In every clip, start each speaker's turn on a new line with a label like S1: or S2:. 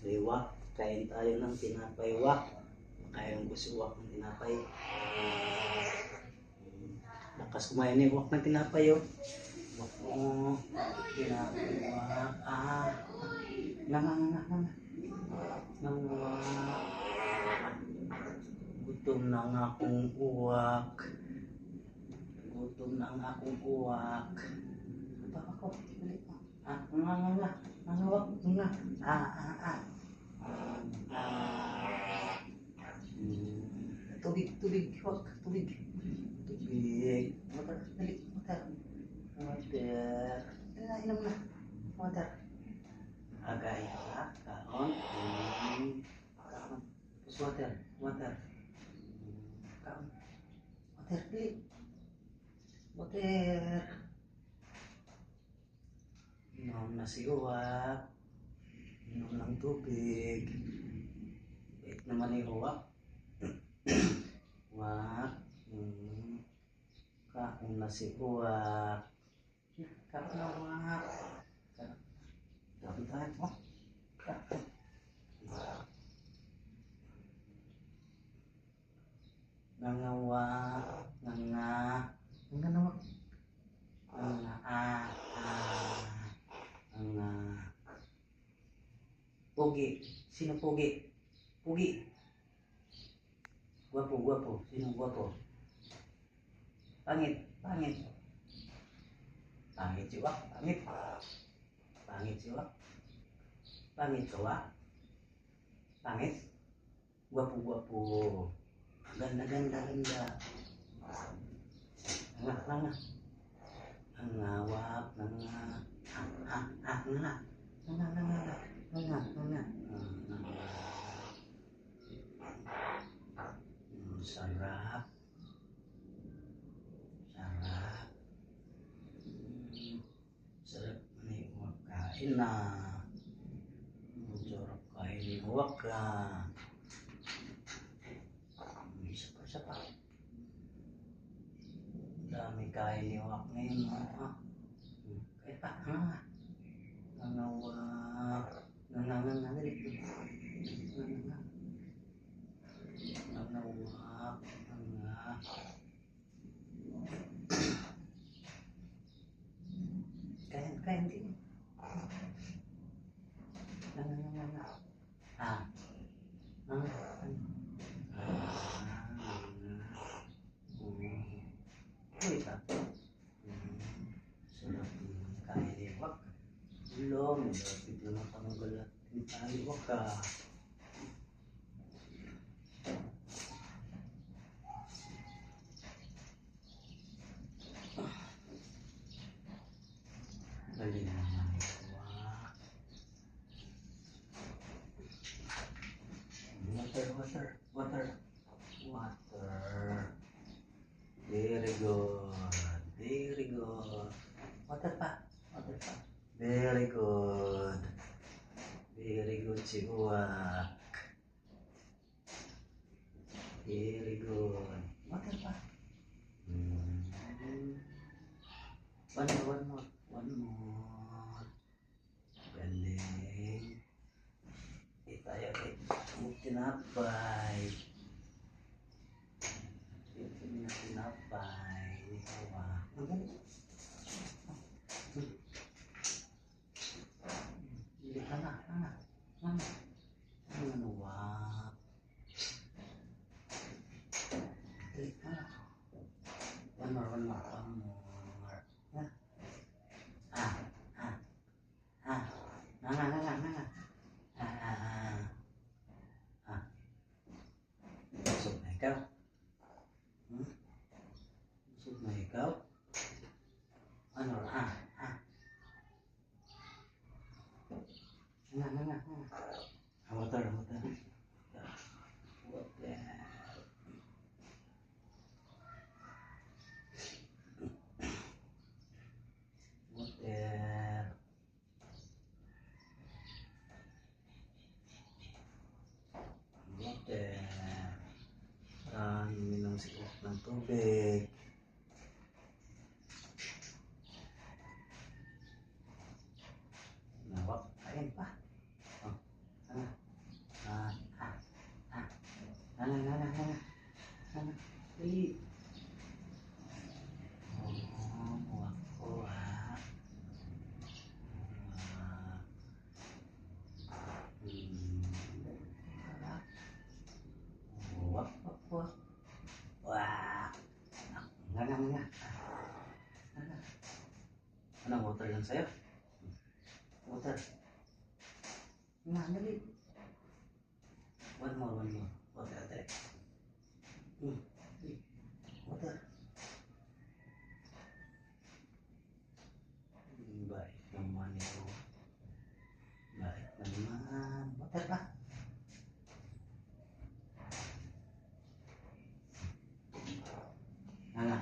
S1: Liwak. Kain tayo ng tinapay wak. Kain ko si wak ng tinapay. Lakas kumain ni wak ng tinapay oh. Wak mo. Tinapay wak. Nga. Gutom na ang akong uwak. Gutom na ang akong uwak. Ito ako. Nga. Wak. Nga. Tubig. Wak. Tubig. Water. Dali. Water. Inom na. Water. Agay. Kaon. Kaon. Water. Kaon. Water. Dali. Water. Inom na si uwak. Inom ng tubig. Wait naman ni uwak. Uwak. Kaon na si uwak. Kaon na uwak. Kaon tayo. Nangawak. Nangawak. Pogi. Sino pogi? Pogi. Guwapo. Sino guwapo? Pangit. Pangit si Wak. Pangit si Wak. Pangit ka Wak. Pangit. Guwapo. Ganda. Nga. Wak. Nga. Sarap. Sarap ni Wak kain na. Sarap kain ni Wak ka. Isa pa. Dami kain ni Wak ngayon. Kain pa. Wak. Kain din. Sarap kain ni Wak. Belum, bigla matanggal at tayo Wak ka. Galing naman ito Wak. Water. Very good. Water pa. Very good si Wak. Very good. Water pa. One more. Galing. Tayo kay tinapay. Tinapay. Wak. Hindi ka na. Wak. One more. Busog na ikaw? Busog na ikaw? Ano? Water. Minum si Wak ng tubig. Wak, kain pa. Nana. Dali. Oh, kuwak. Kuwak. Wah. Nga. Anong water lang sa'yo? Water. Nga, dali. One more. Water, ate. Dali. Water. Baik naman ito. Baik naman. Water pa. Nga.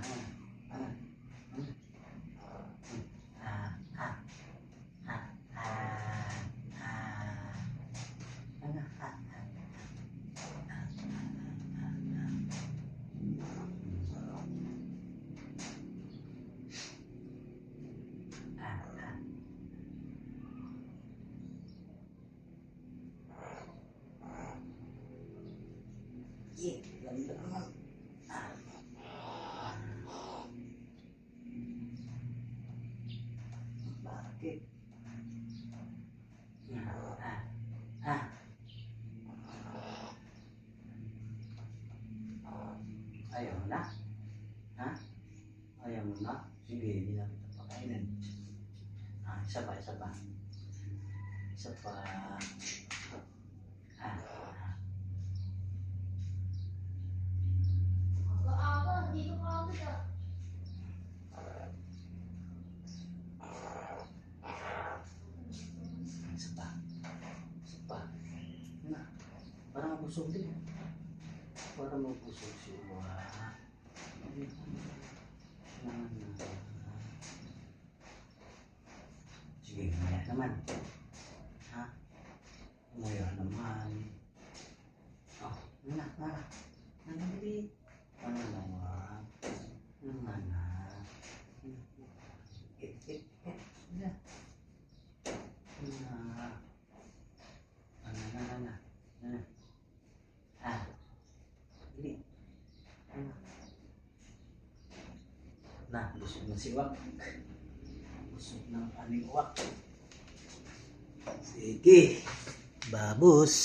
S1: Ganda naman. Bakit? Ayaw mo na? Ha? Ayaw mo na? Sige, hindi na kita pakainin. Isa pa. Isa pa.
S2: Aga-aga, dito ka agad ah.
S1: Isa pa. Na, para mabusog din. Para mabusog siya. Sige, mamaya naman. Ha? Mamaya naman. Oh, na. Nangyari. Naman. Na. Dili. Busog na si Wak. Busog ng aming Wak. Sige. Babus.